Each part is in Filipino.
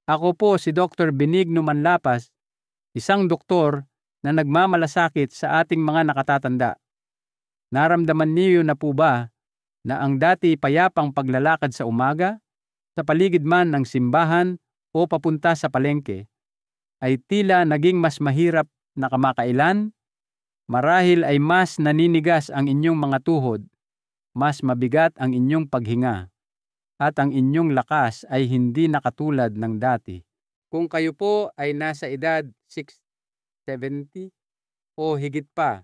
Ako po si Dr. Benigno Manlapas, isang doktor na nagmamalasakit sa ating mga nakatatanda. Naramdaman niyo na po ba na ang dati payapang paglalakad sa umaga, sa paligid man ng simbahan o papunta sa palengke, ay tila naging mas mahirap na kamakailan? Marahil ay mas naninigas ang inyong mga tuhod, mas mabigat ang inyong paghinga, at ang inyong lakas ay hindi na katulad ng dati. Kung kayo po ay nasa edad 70 o higit pa,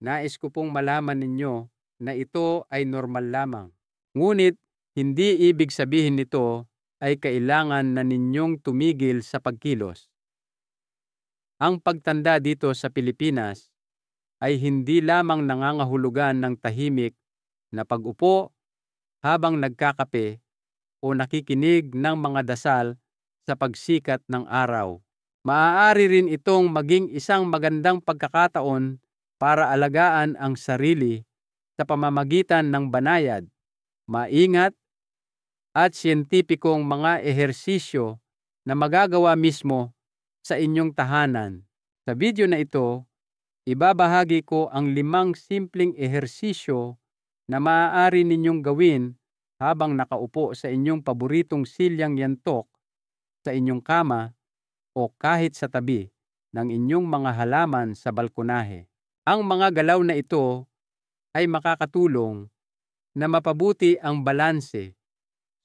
nais ko pong malaman ninyo na ito ay normal lamang. Ngunit hindi ibig sabihin nito ay kailangan na ninyong tumigil sa pagkilos. Ang pagtanda dito sa Pilipinas ay hindi lamang nangangahulugan ng tahimik na pag-upo habang nagkakape o nakikinig ng mga dasal sa pagsikat ng araw. Maaari rin itong maging isang magandang pagkakataon para alagaan ang sarili sa pamamagitan ng banayad, maingat at siyentipikong mga ehersisyo na magagawa mismo sa inyong tahanan. Sa video na ito, ibabahagi ko ang 5 simpleng ehersisyo na maaari ninyong gawin habang nakaupo sa inyong paboritong silyang yantok sa inyong kama o kahit sa tabi ng inyong mga halaman sa balkonahe. Ang mga galaw na ito ay makakatulong na mapabuti ang balanse,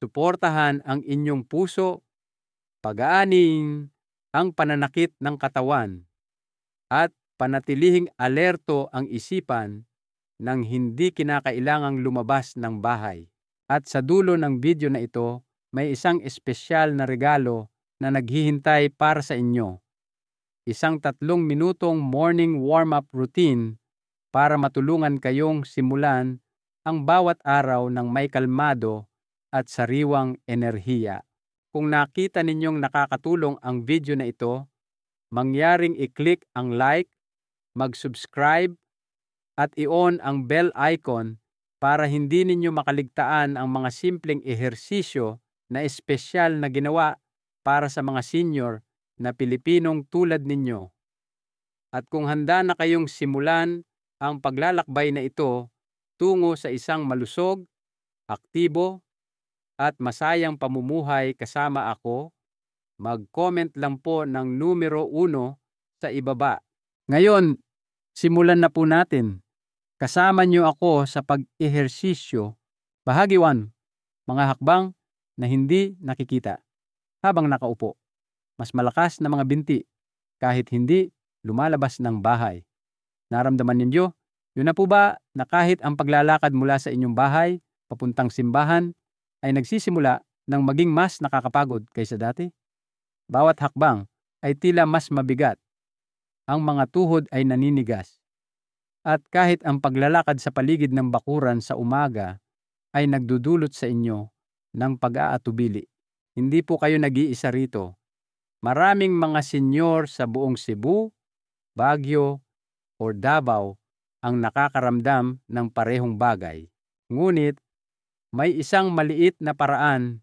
suportahan ang inyong puso, pagaanin ang pananakit ng katawan, at panatilihing alerto ang isipan nang hindi kinakailangang lumabas ng bahay. At sa dulo ng video na ito, may isang espesyal na regalo na naghihintay para sa inyo. Isang 3 minutong morning warm-up routine para matulungan kayong simulan ang bawat araw ng may kalmado at sariwang enerhiya. Kung nakita ninyong nakakatulong ang video na ito, mangyaring i-click ang like, mag-subscribe, at i-on ang bell icon para hindi ninyo makaligtaan ang mga simpleng ehersisyo na espesyal na ginawa para sa mga senior na Pilipinong tulad ninyo. At kung handa na kayong simulan ang paglalakbay na ito tungo sa isang malusog, aktibo, at masayang pamumuhay kasama ako, mag-comment lang po ng numero 1 sa ibaba. Ngayon, simulan na po natin. Kasama niyo ako sa pag-ehersisyo. Bahagi 1, mga hakbang na hindi nakikita habang nakaupo. Mas malakas na mga binti kahit hindi lumalabas ng bahay. Naramdaman ninyo? Yun na po ba na kahit ang paglalakad mula sa inyong bahay papuntang simbahan ay nagsisimula ng maging mas nakakapagod kaysa dati? Bawat hakbang ay tila mas mabigat. Ang mga tuhod ay naninigas. At kahit ang paglalakad sa paligid ng bakuran sa umaga ay nagdudulot sa inyo ng pag-aatubili. Hindi po kayo nag-iisa rito. Maraming mga senyor sa buong Cebu, Baguio, o Davao ang nakakaramdam ng parehong bagay. Ngunit, may isang maliit na paraan,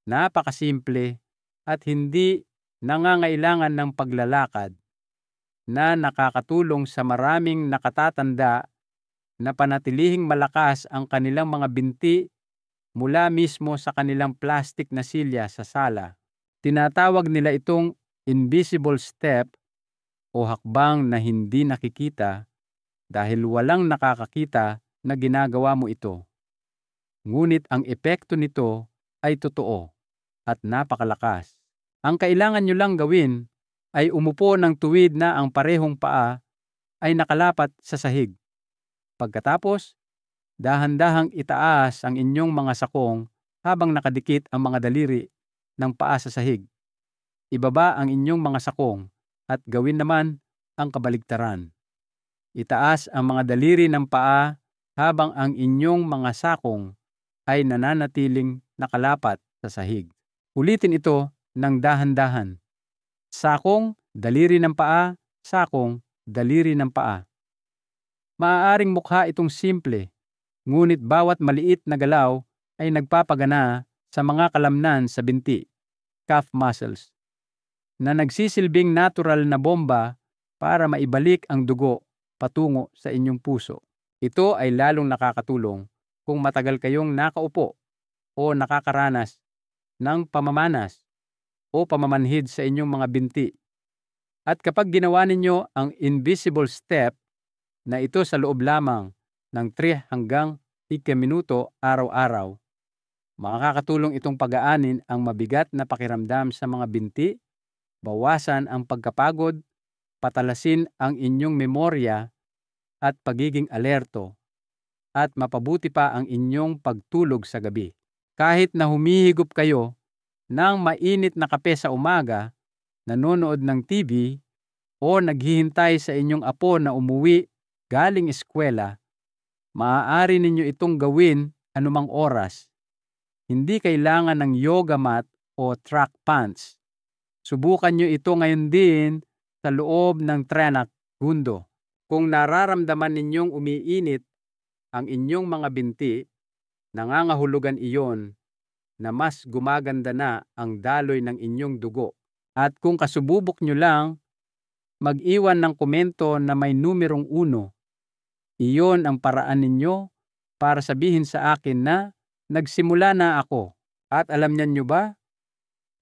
napakasimple at hindi nangangailangan ng paglalakad na nakakatulong sa maraming nakatatanda na panatilihing malakas ang kanilang mga binti mula mismo sa kanilang plastic na silya sa sala. Tinatawag nila itong invisible step o hakbang na hindi nakikita dahil walang nakakakita na ginagawa mo ito. Ngunit ang epekto nito ay totoo at napakalakas. Ang kailangan nyo lang gawin ay umupo ng tuwid na ang parehong paa ay nakalapat sa sahig. Pagkatapos, dahan-dahang itaas ang inyong mga sakong habang nakadikit ang mga daliri ng paa sa sahig. Ibaba ang inyong mga sakong at gawin naman ang kabaligtaran. Itaas ang mga daliri ng paa habang ang inyong mga sakong ay nananatiling nakalapat sa sahig. Ulitin ito ng dahan-dahan. Sakong, daliri ng paa, sakong, daliri ng paa. Maaaring mukha itong simple, ngunit bawat maliit na galaw ay nagpapagana sa mga kalamnan sa binti. calf muscles na nagsisilbing natural na bomba para maibalik ang dugo patungo sa inyong puso. Ito ay lalong nakakatulong kung matagal kayong nakaupo o nakakaranas ng pamamanas o pamamanhid sa inyong mga binti. At kapag ginawa ninyo ang invisible step na ito sa loob lamang ng 3 hanggang 5 minuto araw-araw, makakatulong itong pagaanin ang mabigat na pakiramdam sa mga binti, bawasan ang pagkapagod, patalasin ang inyong memorya at pagiging alerto, at mapabuti pa ang inyong pagtulog sa gabi. Kahit na humihigop kayo ng mainit na kape sa umaga, nanonood ng TV, o naghihintay sa inyong apo na umuwi galing eskwela, maaari ninyo itong gawin anumang oras. Hindi kailangan ng yoga mat o track pants. Subukan nyo ito ngayon din sa loob ng 30 segundo. Kung nararamdaman ninyong umiinit ang inyong mga binti, nangangahulugan iyon na mas gumaganda na ang daloy ng inyong dugo. At kung kasububok nyo lang mag-iwan ng komento na may numerong 1, iyon ang paraan ninyo para sabihin sa akin na nagsimula na ako. At alam niyo ba,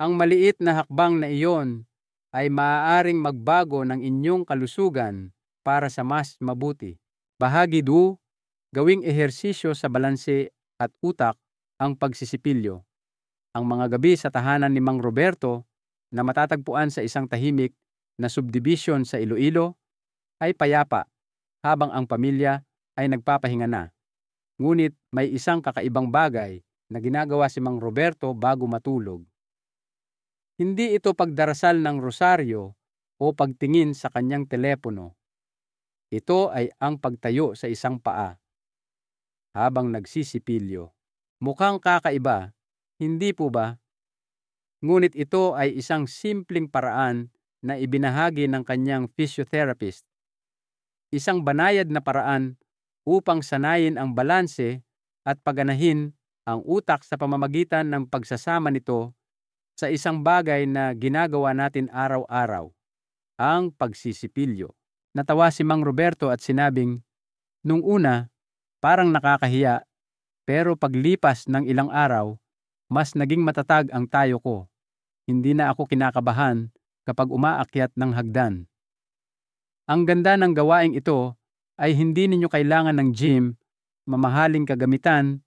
ang maliit na hakbang na iyon ay maaaring magbago ng inyong kalusugan para sa mas mabuti. Bahagi 2, gawing ehersisyo sa balanse at utak ang pagsisipilyo. Ang mga gabi sa tahanan ni Mang Roberto na matatagpuan sa isang tahimik na subdivision sa Iloilo ay payapa habang ang pamilya ay nagpapahinga na. Ngunit may isang kakaibang bagay na ginagawa si Mang Roberto bago matulog. Hindi ito pagdarasal ng rosaryo o pagtingin sa kanyang telepono. Ito ay ang pagtayo sa isang paa habang nagsisipilyo. Mukhang kakaiba, hindi po ba? Ngunit ito ay isang simpleng paraan na ibinahagi ng kanyang physiotherapist. Isang banayad na paraan upang sanayin ang balanse at paganahin ang utak sa pamamagitan ng pagsasama nito sa isang bagay na ginagawa natin araw-araw, ang pagsisipilyo. Natawa si Mang Roberto at sinabing, "Nung una, parang nakakahiya, pero paglipas ng ilang araw, mas naging matatag ang tayo ko. Hindi na ako kinakabahan kapag umaakyat ng hagdan." Ang ganda ng gawaing ito ay hindi ninyo kailangan ng gym, mamahaling kagamitan,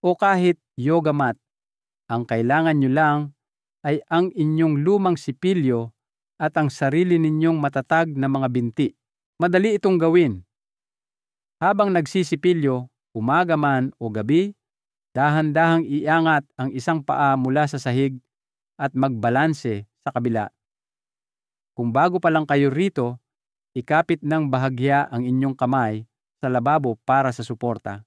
o kahit yoga mat. Ang kailangan nyo lang ay ang inyong lumang sipilyo at ang sarili ninyong matatag na mga binti. Madali itong gawin. Habang nagsisipilyo, umaga man o gabi, dahan-dahang iangat ang isang paa mula sa sahig at magbalanse sa kabila. Kung bago pa lang kayo rito, ikapit ng bahagya ang inyong kamay sa lababo para sa suporta.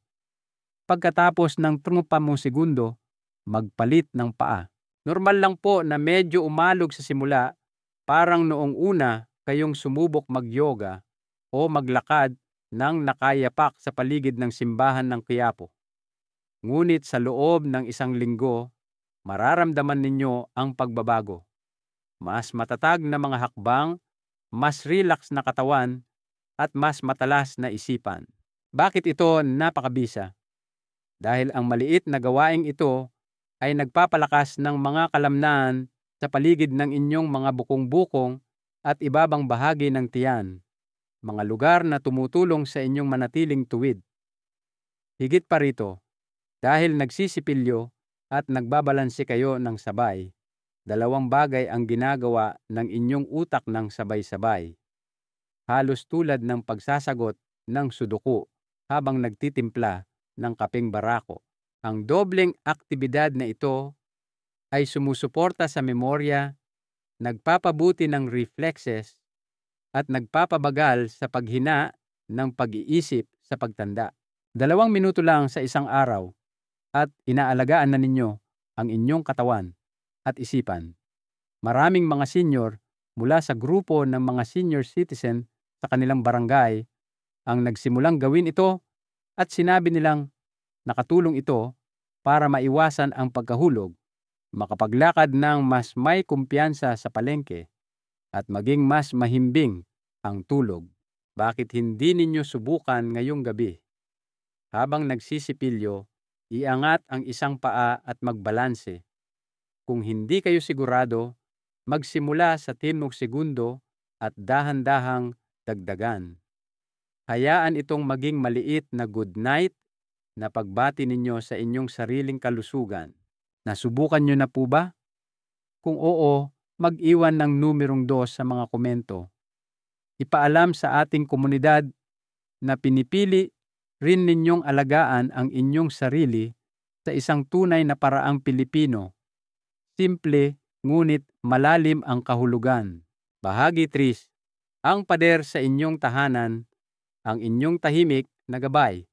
Pagkatapos ng 30 segundo, magpalit ng paa. Normal lang po na medyo umalog sa simula, parang noong una kayong sumubok mag-yoga o maglakad ng nakayapak sa paligid ng simbahan ng Quiapo. Ngunit sa loob ng isang linggo, mararamdaman ninyo ang pagbabago. Mas matatag na mga hakbang, mas relax na katawan, at mas matalas na isipan. Bakit ito napakabisa? Dahil ang maliit na gawaing ito ay nagpapalakas ng mga kalamnan sa paligid ng inyong mga bukong-bukong at ibabang bahagi ng tiyan, mga lugar na tumutulong sa inyong manatiling tuwid. Higit pa rito, dahil nagsisipilyo at nagbabalanse kayo ng sabay, 2 bagay ang ginagawa ng inyong utak ng sabay-sabay. Halos tulad ng pagsasagot ng sudoku habang nagtitimpla ng kapeng barako. Ang dobleng aktibidad na ito ay sumusuporta sa memorya, nagpapabuti ng reflexes, at nagpapabagal sa paghina ng pag-iisip sa pagtanda. 2 minuto lang sa isang araw at inaalagaan na ninyo ang inyong katawan at isipan. Maraming mga senior mula sa grupo ng mga senior citizen sa kanilang barangay ang nagsimulang gawin ito at sinabi nilang nakatulong ito para maiwasan ang pagkahulog, makapaglakad ng mas may kumpiyansa sa palengke, at maging mas mahimbing ang tulog. Bakit hindi ninyo subukan ngayong gabi? Habang nagsisipilyo, iangat ang isang paa at magbalanse. Kung hindi kayo sigurado, magsimula sa 10 segundo at dahan-dahang dagdagan. Hayaan itong maging maliit na good night na pagbati ninyo sa inyong sariling kalusugan. Nasubukan nyo na po ba? Kung oo, mag-iwan ng numerong 2 sa mga komento. Ipaalam sa ating komunidad na pinipili rin ninyong alagaan ang inyong sarili sa isang tunay na paraang Pilipino. Simple ngunit malalim ang kahulugan. Bahagi 3. Ang pader sa inyong tahanan, ang inyong tahimik na gabay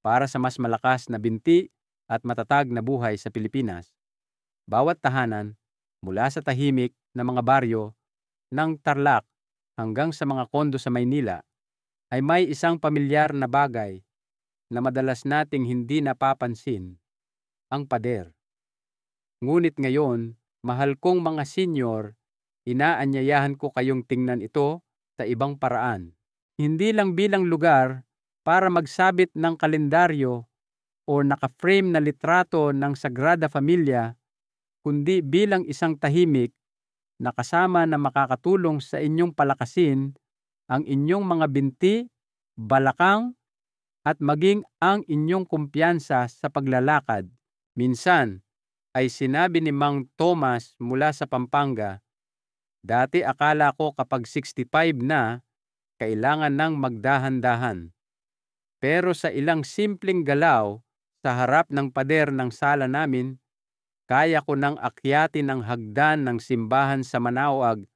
para sa mas malakas na binti at matatag na buhay sa Pilipinas. Bawat tahanan, mula sa tahimik na mga baryo ng Tarlac hanggang sa mga kondo sa Maynila, ay may isang pamilyar na bagay na madalas nating hindi napapansin, ang pader. Ngunit ngayon, mahal kong mga senior, inaanyayahan ko kayong tingnan ito sa ibang paraan. Hindi lang bilang lugar para magsabit ng kalendaryo o naka-frame na litrato ng Sagrada Familia, kundi bilang isang tahimik na kasama na makakatulong sa inyong palakasin ang inyong mga binti, balakang, at maging ang inyong kumpiyansa sa paglalakad. Minsan ay sinabi ni Mang Thomas mula sa Pampanga, "Dati akala ko kapag 65 na, kailangan nang magdahan-dahan. Pero sa ilang simpleng galaw sa harap ng pader ng sala namin, kaya ko nang akyatin ang hagdan ng simbahan sa Manaoag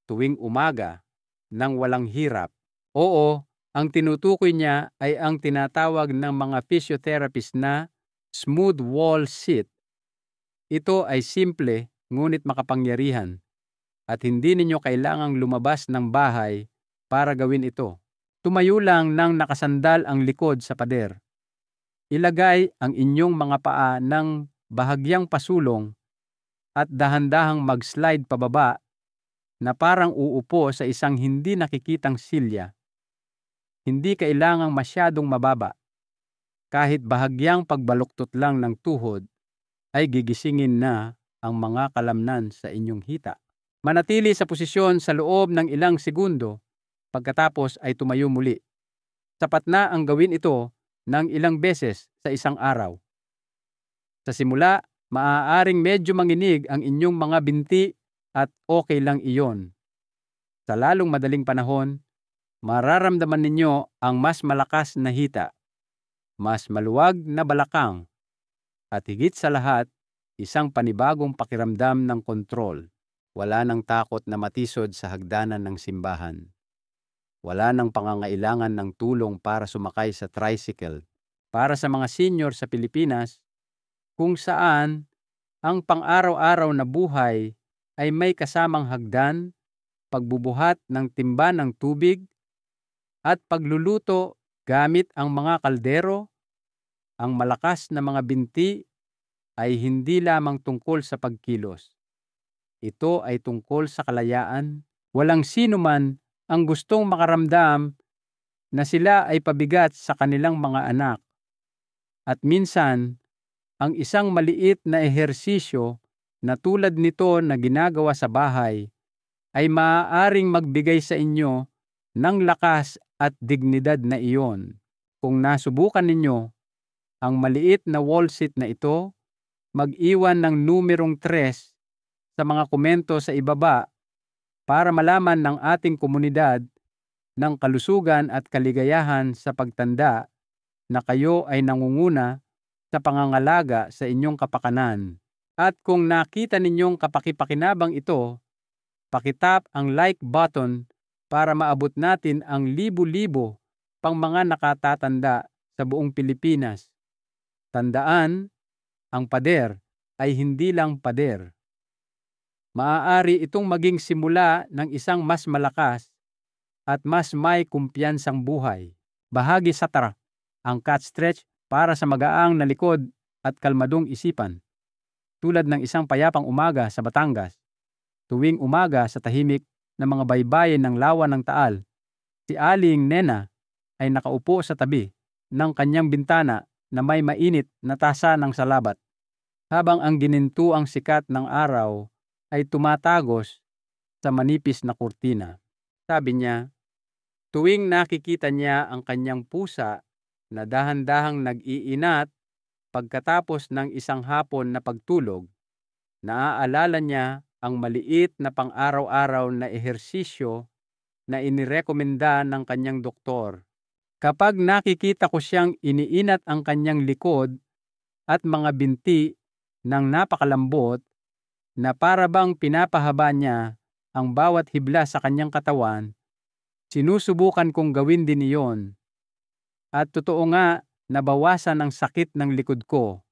tuwing umaga nang walang hirap." Oo, ang tinutukoy niya ay ang tinatawag ng mga physiotherapist na smooth wall sit. Ito ay simple ngunit makapangyarihan at hindi ninyo kailangang lumabas ng bahay para gawin ito. Tumayo lang nang nakasandal ang likod sa pader. Ilagay ang inyong mga paa ng bahagyang pasulong at dahan-dahang mag-slide pababa na parang uupo sa isang hindi nakikitang silya. Hindi kailangang masyadong mababa. Kahit bahagyang pagbaluktot lang ng tuhod ay gigisingin na ang mga kalamnan sa inyong hita. Manatili sa posisyon sa loob ng ilang segundo, pagkatapos ay tumayo muli. Sapat na ang gawin ito ng ilang beses sa isang araw. Sa simula, maaaring medyo manginig ang inyong mga binti at okay lang iyon. Sa lalong madaling panahon, mararamdaman ninyo ang mas malakas na hita, mas maluwag na balakang, at higit sa lahat, isang panibagong pakiramdam ng kontrol. Wala nang takot na matisod sa hagdanan ng simbahan. Wala nang pangangailangan ng tulong para sumakay sa tricycle. Para sa mga senior sa Pilipinas, kung saan ang pang-araw-araw na buhay ay may kasamang hagdan, pagbubuhat ng timba ng tubig, at pagluluto gamit ang mga kaldero, ang malakas na mga binti ay hindi lamang tungkol sa pagkilos. Ito ay tungkol sa kalayaan. Walang sino man ang gustong makaramdam na sila ay pabigat sa kanilang mga anak. At minsan, ang isang maliit na ehersisyo na tulad nito na ginagawa sa bahay ay maaaring magbigay sa inyo ng lakas at dignidad na iyon. Kung nasubukan ninyo ang maliit na wall sit na ito, mag-iwan ng numerong 3 sa mga komento sa ibaba para malaman ng ating komunidad ng kalusugan at kaligayahan sa pagtanda na kayo ay nangunguna sa pangangalaga sa inyong kapakanan. At kung nakita ninyong kapakipakinabang ito, pakitap ang like button para maabot natin ang libo-libo pang mga nakatatanda sa buong Pilipinas. Tandaan, ang pader ay hindi lang pader. Maaari itong maging simula ng isang mas malakas at mas may kumpiyansang buhay. Bahagi sa ang cat stretch para sa magaang na likod at kalmadong isipan. tulad ng isang payapang umaga sa Batangas. Tuwing umaga sa tahimik na mga baybayin ng lawa ng Taal, si Aling Nena ay nakaupo sa tabi ng kanyang bintana na may mainit na tasa ng salabat, habang ang ginintuang sikat ng araw ay tumatagos sa manipis na kurtina. Sabi niya, tuwing nakikita niya ang kanyang pusa na dahan-dahang nag-iinat pagkatapos ng isang hapon na pagtulog, naaalala niya ang maliit na pang-araw-araw na ehersisyo na inirekomenda ng kanyang doktor. Kapag nakikita ko siyang iniinat ang kanyang likod at mga binti ng napakalambot na para bang pinapahaba niya ang bawat hibla sa kanyang katawan, sinusubukan kong gawin din iyon. At totoo nga, nabawasan ang sakit ng likod ko.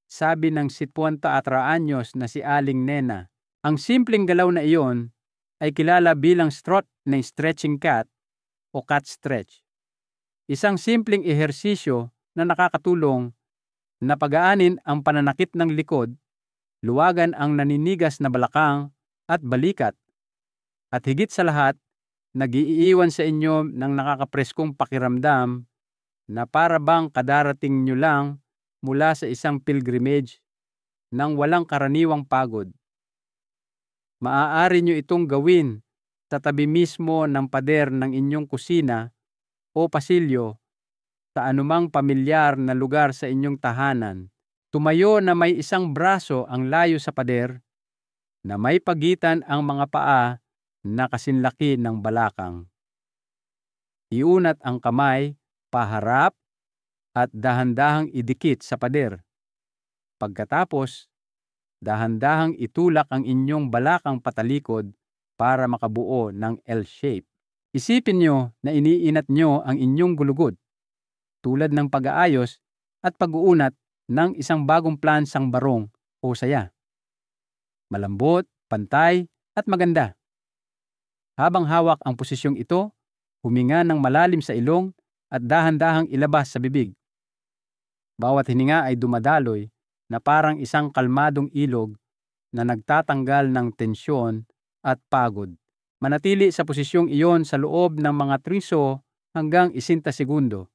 Sabi ng 74 anyos na si Aling Nena. Ang simpleng galaw na iyon ay kilala bilang strut na stretching cat o cat stretch. Isang simpleng ehersisyo na nakakatulong na pagaanin ang pananakit ng likod, luwagan ang naninigas na balakang at balikat, at higit sa lahat, nag-iiwan sa inyo ng nakakapreskong pakiramdam na para bang kadarating nyo lang mula sa isang pilgrimage nang walang karaniwang pagod. Maaari nyo itong gawin sa tabi mismo ng pader ng inyong kusina o pasilyo, sa anumang pamilyar na lugar sa inyong tahanan. Tumayo na may isang braso ang layo sa pader, na may pagitan ang mga paa na kasinlaki ng balakang. Iunat ang kamay paharap at dahan-dahang idikit sa pader. Pagkatapos, dahan-dahang itulak ang inyong balakang patalikod para makabuo ng L shape. Isipin nyo na iniinat nyo ang inyong gulugod, tulad ng pag-aayos at pag-uunat ng isang bagong plansang barong o saya. Malambot, pantay, at maganda. Habang hawak ang posisyong ito, huminga ng malalim sa ilong at dahan-dahang ilabas sa bibig. Bawat hininga ay dumadaloy na parang isang kalmadong ilog na nagtatanggal ng tensyon at pagod. Manatili sa posisyong iyon sa loob ng mga 30 hanggang 60 segundo.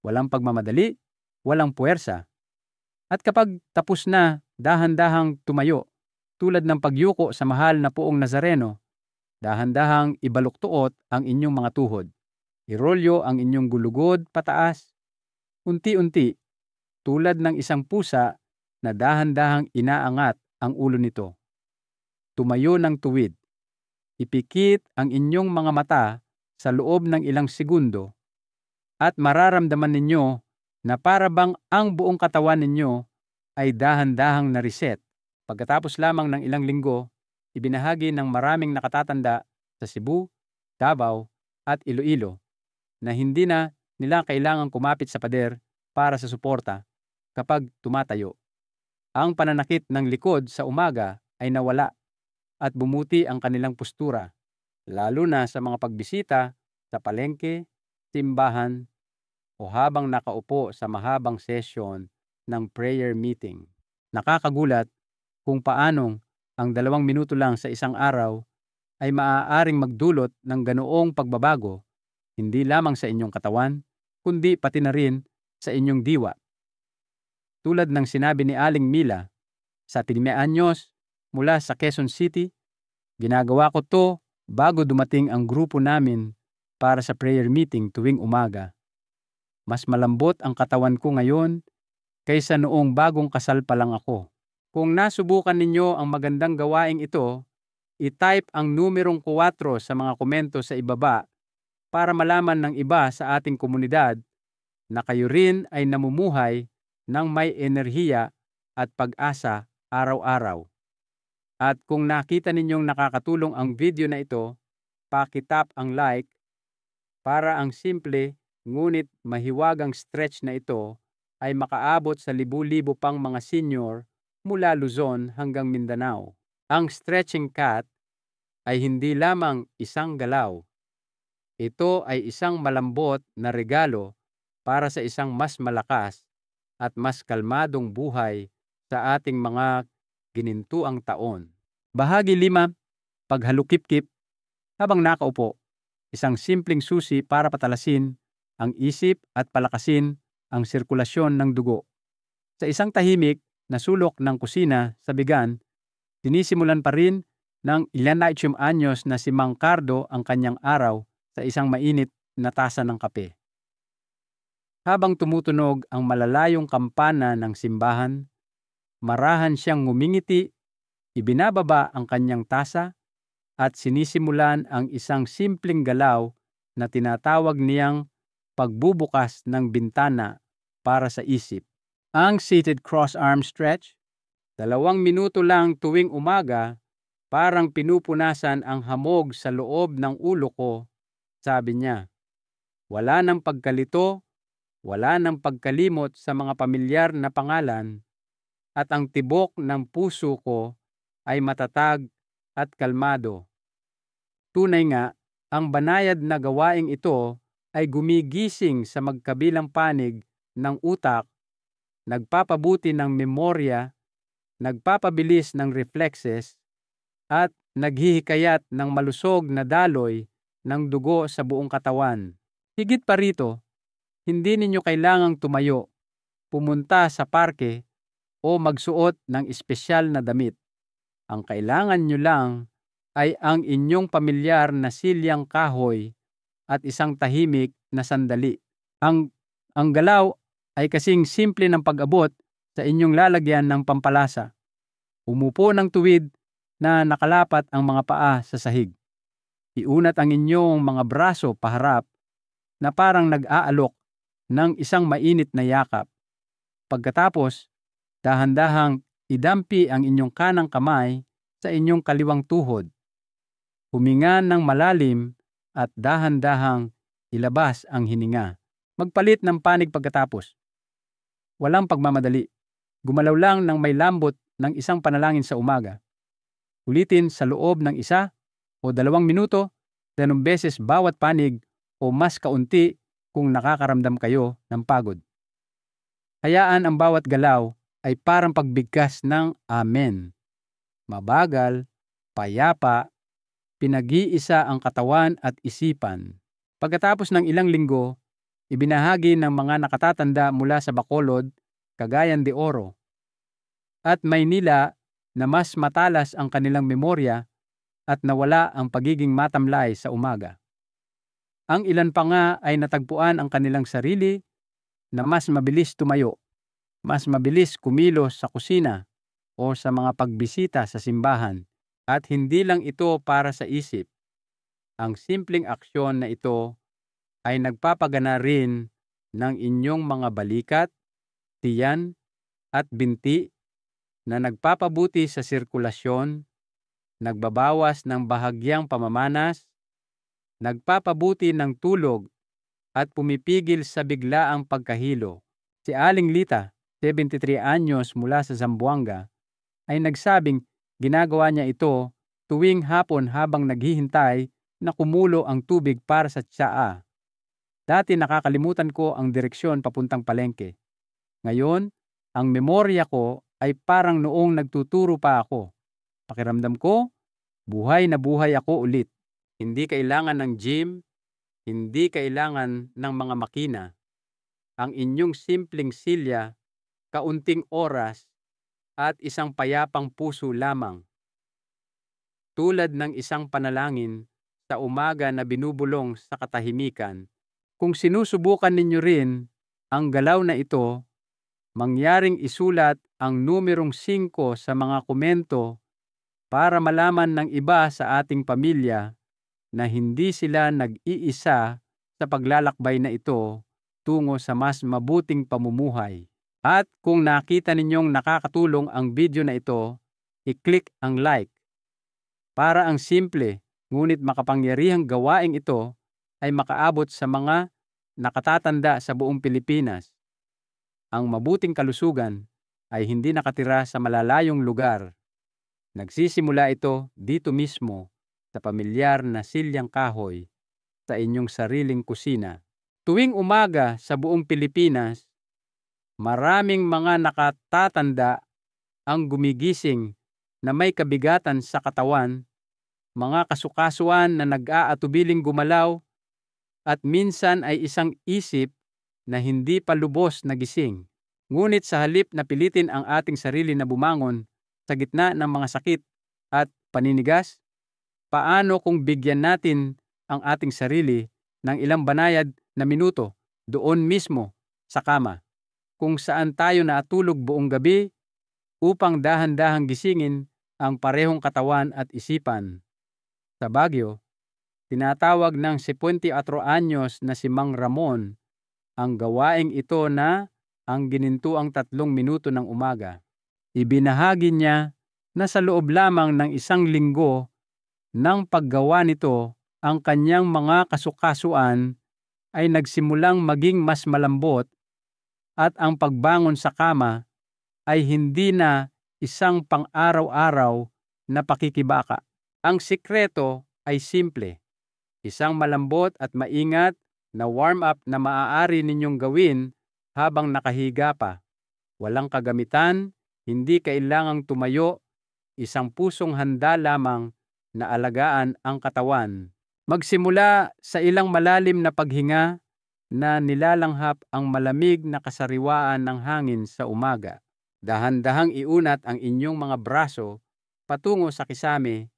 Walang pagmamadali, walang puwersa. At kapag tapos na, dahan-dahang tumayo, tulad ng pagyuko sa mahal na Poong Nazareno. Dahan-dahang ibaluktuot ang inyong mga tuhod. Irolyo ang inyong gulugod pataas, unti-unti, tulad ng isang pusa na dahan-dahang inaangat ang ulo nito. Tumayo ng tuwid. Ipikit ang inyong mga mata sa loob ng ilang segundo at mararamdaman ninyo na para bang ang buong katawan ninyo ay dahan-dahang na-reset. Pagkatapos lamang ng ilang linggo, ibinahagi ng maraming nakatatanda sa Cebu, Davao at Iloilo na hindi na nila kailangang kumapit sa pader para sa suporta kapag tumatayo. Ang pananakit ng likod sa umaga ay nawala at bumuti ang kanilang postura, lalo na sa mga pagbisita sa palengke, simbahan, o habang nakaupo sa mahabang sesyon ng prayer meeting. Nakakagulat kung paanong ang 2 minuto lang sa isang araw ay maaaring magdulot ng ganoong pagbabago, hindi lamang sa inyong katawan, kundi pati na rin sa inyong diwa. Tulad ng sinabi ni Aling Mila, sa 3 anyos mula sa Quezon City, ginagawa ko to bago dumating ang grupo namin para sa prayer meeting tuwing umaga. Mas malambot ang katawan ko ngayon kaysa noong bagong kasal pa lang ako. Kung nasubukan ninyo ang magandang gawaing ito, i-type ang numerong 4 sa mga komento sa ibaba para malaman ng iba sa ating komunidad na kayo rin ay namumuhay ng may enerhiya at pag-asa araw-araw. At kung nakita ninyong nakakatulong ang video na ito, paki-tap ang like para ang simple ngunit mahiwagang stretch na ito ay makaabot sa libu-libo pang mga senior mula Luzon hanggang Mindanao. Ang stretching cat ay hindi lamang isang galaw. Ito ay isang malambot na regalo para sa isang mas malakas at mas kalmadong buhay sa ating mga ginintuang taon. Bahagi 5, paghalukip-kip habang nakaupo. Isang simpleng susi para patalasin ang isip at palakasin ang sirkulasyon ng dugo. Sa isang tahimik na sulok ng kusina sa Bigan, sinisimulan pa rin ng ilan na anyos na si Mang Cardo ang kanyang araw sa isang mainit na tasa ng kape. Habang tumutunog ang malalayong kampana ng simbahan, marahan siyang ngumingiti, ibinababa ang kanyang tasa at sinisimulan ang isang simpleng galaw na tinatawag niyang pagbubukas ng bintana para sa isip. Ang seated cross-arm stretch, 2 minuto lang tuwing umaga, parang pinupunasan ang hamog sa loob ng ulo ko, sabi niya. Wala nang pagkalito, wala nang pagkalimot sa mga pamilyar na pangalan, at ang tibok ng puso ko ay matatag at kalmado. Tunay nga, ang banayad na gawaing ito ay gumigising sa magkabilang panig ng utak, nagpapabuti ng memorya, nagpapabilis ng reflexes, at naghihikayat ng malusog na daloy ng dugo sa buong katawan. Higit pa rito, hindi ninyo kailangang tumayo, pumunta sa parke, o magsuot ng espesyal na damit. Ang kailangan nyo lang ay ang inyong pamilyar na silyang kahoy at isang tahimik na sandali. Ang galaw ay kasing simple ng pag-abot sa inyong lalagyan ng pampalasa. Umupo ng tuwid na nakalapat ang mga paa sa sahig. Iunat ang inyong mga braso paharap na parang nag-aalok ng isang mainit na yakap. Pagkatapos, dahan-dahang idampi ang inyong kanang kamay sa inyong kaliwang tuhod. Huminga ng malalim at dahan-dahang ilabas ang hininga. Magpalit ng panig pagkatapos. Walang pagmamadali. Gumalaw lang ng may lambot ng isang panalangin sa umaga. Ulitin sa loob ng 1 o 2 minuto, 2 beses bawat panig o mas kaunti kung nakakaramdam kayo ng pagod. Hayaan ang bawat galaw ay parang pagbigkas ng amen. Mabagal, payapa, pinag-iisa ang katawan at isipan. Pagkatapos ng ilang linggo, ibinahagi ng mga nakatatanda mula sa Bacolod, Cagayan de Oro, at Maynila na mas matalas ang kanilang memorya at nawala ang pagiging matamlay sa umaga. Ang ilan pa nga ay natagpuan ang kanilang sarili na mas mabilis tumayo, mas mabilis kumilos sa kusina o sa mga pagbisita sa simbahan, at hindi lang ito para sa isip. Ang simpleng aksyon na ito ay nagpapagana rin ng inyong mga balikat, tiyan, at binti na nagpapabuti sa sirkulasyon, nagbabawas ng bahagyang pamamanas, nagpapabuti ng tulog, at pumipigil sa biglaang pagkahilo. Si Aling Lita, 73 anyos mula sa Zamboanga, ay nagsabing ginagawa niya ito tuwing hapon habang naghihintay na kumulo ang tubig para sa tsaa. Dati nakakalimutan ko ang direksyon papuntang palengke. Ngayon, ang memorya ko ay parang noong nagtuturo pa ako. Pakiramdam ko, buhay na buhay ako ulit. Hindi kailangan ng gym, hindi kailangan ng mga makina. Ang inyong simpleng silya, kaunting oras, at isang payapang puso lamang. Tulad ng isang panalangin sa umaga na binubulong sa katahimikan, kung sinusubukan ninyo rin ang galaw na ito, mangyaring isulat ang numerong 5 sa mga komento para malaman ng iba sa ating pamilya na hindi sila nag-iisa sa paglalakbay na ito tungo sa mas mabuting pamumuhay. At kung nakita ninyong nakakatulong ang video na ito, i-click ang like. Para ang simple ngunit makapangyarihang gawaing ito ay makaabot sa mga nakatatanda sa buong Pilipinas. Ang mabuting kalusugan ay hindi nakatira sa malalayong lugar. Nagsisimula ito dito mismo sa pamilyar na silyang kahoy sa inyong sariling kusina. Tuwing umaga sa buong Pilipinas, maraming mga nakatatanda ang gumigising na may kabigatan sa katawan, mga kasukasuan na nag-aatubiling gumalaw, at minsan ay isang isip na hindi pa lubos na gising. Ngunit sa halip na pilitin ang ating sarili na bumangon sa gitna ng mga sakit at paninigas, paano kung bigyan natin ang ating sarili ng ilang banayad na minuto doon mismo sa kama, kung saan tayo natulog buong gabi upang dahan-dahang gisingin ang parehong katawan at isipan. Sa Baguio, tinatawag ng 54 anyos na si Mang Ramon ang gawaing ito na ang ginintuang 3 minuto ng umaga. Ibinahagi niya na sa loob lamang ng 1 linggo ng paggawa nito, ang kanyang mga kasukasuan ay nagsimulang maging mas malambot at ang pagbangon sa kama ay hindi na isang pang-araw-araw na pakikibaka. Ang sikreto ay simple. Isang malambot at maingat na warm-up na maaari ninyong gawin habang nakahiga pa. Walang kagamitan, hindi kailangang tumayo, isang pusong handa lamang na alagaan ang katawan. Magsimula sa ilang malalim na paghinga na nilalanghap ang malamig na kasariwaan ng hangin sa umaga. Dahan-dahang iunat ang inyong mga braso patungo sa kisame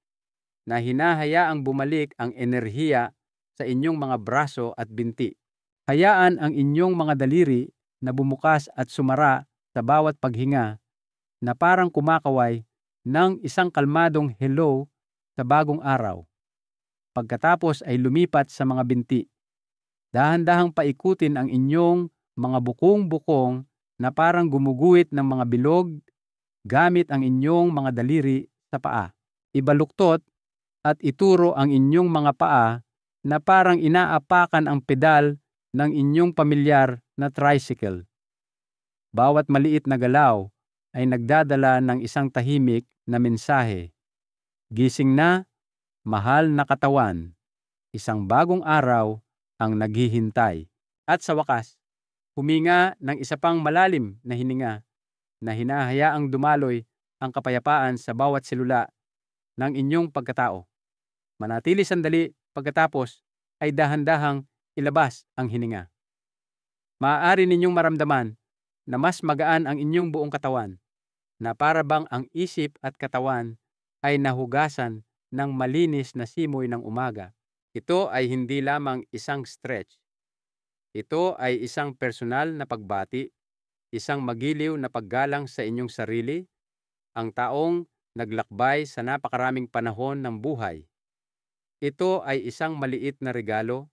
na hinahayaang bumalik ang enerhiya sa inyong mga braso at binti. Hayaan ang inyong mga daliri na bumukas at sumara sa bawat paghinga na parang kumakaway ng isang kalmadong hello sa bagong araw. Pagkatapos ay lumipat sa mga binti. Dahan-dahang paikutin ang inyong mga bukong-bukong na parang gumuguhit ng mga bilog gamit ang inyong mga daliri sa paa. Ibaluktot at ituro ang inyong mga paa na parang inaapakan ang pedal ng inyong pamilyar na tricycle. Bawat maliit na galaw ay nagdadala ng isang tahimik na mensahe. Gising na, mahal na katawan. Isang bagong araw ang naghihintay. At sa wakas, huminga ng isa pang malalim na hininga na hinahayaang dumaloy ang kapayapaan sa bawat selula ng inyong pagkatao. Manatili sandali pagkatapos ay dahan-dahang ilabas ang hininga. Maaari ninyong maramdaman na mas magaan ang inyong buong katawan, na para bang ang isip at katawan ay nahugasan ng malinis na simoy ng umaga. Ito ay hindi lamang isang stretch. Ito ay isang personal na pagbati, isang magiliw na paggalang sa inyong sarili, ang taong naglakbay sa napakaraming panahon ng buhay. Ito ay isang maliit na regalo,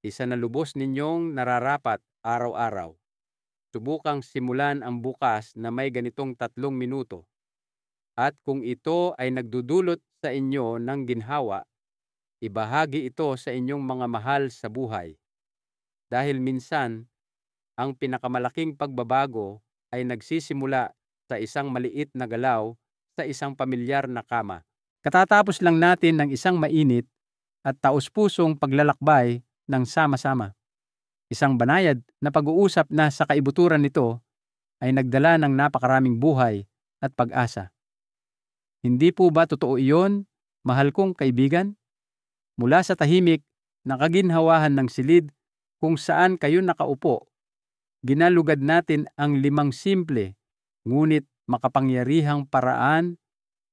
isa na lubos ninyong nararapat araw-araw. Subukang simulan ang bukas na may ganitong 3 minuto. At kung ito ay nagdudulot sa inyo ng ginhawa, ibahagi ito sa inyong mga mahal sa buhay. Dahil minsan, ang pinakamalaking pagbabago ay nagsisimula sa isang maliit na galaw sa isang pamilyar na kama. Katatapos lang natin ng isang mainit at taus-pusong paglalakbay ng sama-sama. Isang banayad na pag-uusap na sa kaibuturan nito ay nagdala ng napakaraming buhay at pag-asa. Hindi po ba totoo iyon, mahal kong kaibigan? Mula sa tahimik na kaginhawahan ng silid kung saan kayo nakaupo, ginalugad natin ang 5 simple ngunit makapangyarihang paraan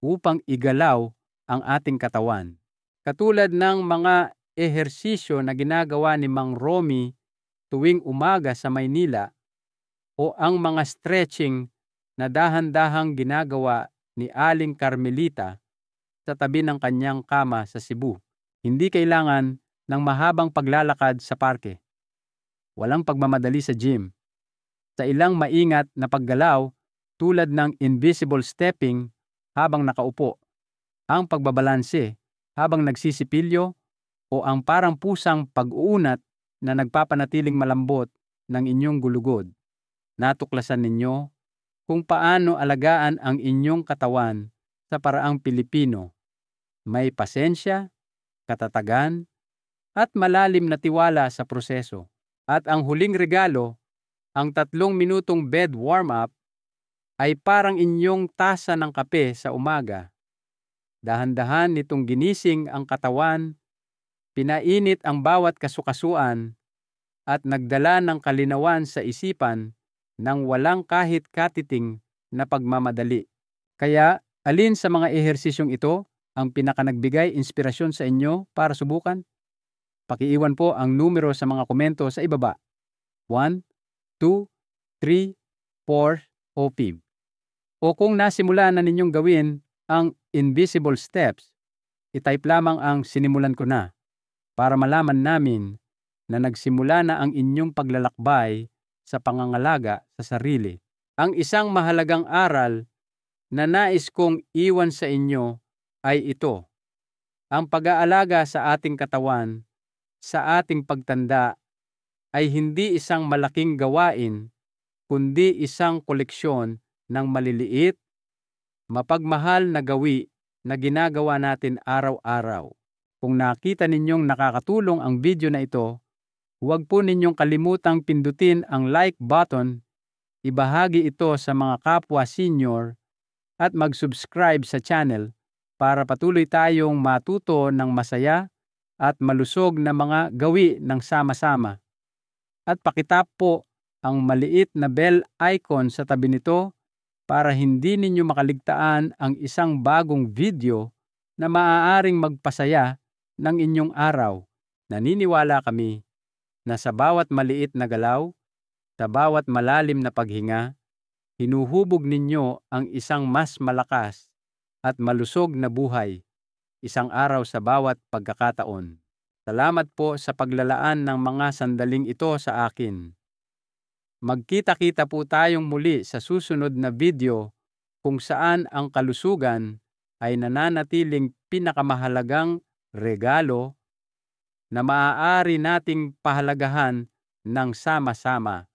upang igalaw ang ating katawan. Katulad ng mga ehersisyo na ginagawa ni Mang Romy tuwing umaga sa Maynila o ang mga stretching na dahan-dahang ginagawa ni Aling Carmelita sa tabi ng kanyang kama sa Cebu. Hindi kailangan ng mahabang paglalakad sa parke. Walang pagmamadali sa gym. Sa ilang maingat na paggalaw tulad ng invisible stepping habang nakaupo, ang pagbabalanse habang nagsisipilyo o ang parang pusang pag-uunat na nagpapanatiling malambot ng inyong gulugod. Natuklasan ninyo kung paano alagaan ang inyong katawan sa paraang Pilipino. May pasensya, katatagan, at malalim na tiwala sa proseso. At ang huling regalo, ang 3 minutong bed warm-up, ay parang inyong tasa ng kape sa umaga. Dahan-dahan nitong ginising ang katawan, pinainit ang bawat kasukasuan, at nagdala ng kalinawan sa isipan nang walang kahit katiting na pagmamadali. Kaya, alin sa mga ehersisyong ito ang pinakanagbigay inspirasyon sa inyo para subukan? Pakiiwan po ang numero sa mga komento sa ibaba. 1, 2, 3, 4, o 5. O kung nasimula na ninyong gawin ang invisible steps, itype lamang ang sinimulan ko na para malaman namin na nagsimula na ang inyong paglalakbay sa pangangalaga sa sarili. Ang isang mahalagang aral na nais kong iwan sa inyo ay ito: ang pag-aalaga sa ating katawan, sa ating pagtanda, ay hindi isang malaking gawain, kundi isang koleksyon ng maliliit, mapagmahal na gawi na ginagawa natin araw-araw. Kung nakita ninyong nakakatulong ang video na ito, huwag po ninyong kalimutang pindutin ang like button, ibahagi ito sa mga kapwa senior, at mag-subscribe sa channel para patuloy tayong matuto ng masaya at malusog na mga gawi ng sama-sama. At pakitap po ang maliit na bell icon sa tabi nito para hindi ninyo makaligtaan ang isang bagong video na maaaring magpasaya ng inyong araw. Naniniwala kami na sa bawat maliit na galaw, sa bawat malalim na paghinga, hinuhubog ninyo ang isang mas malakas at malusog na buhay, isang araw sa bawat pagkakataon. Salamat po sa paglalaan ng mga sandaling ito sa akin. Magkita-kita po tayong muli sa susunod na video kung saan ang kalusugan ay nananatiling pinakamahalagang regalo na maaari nating pahalagahan ng sama-sama.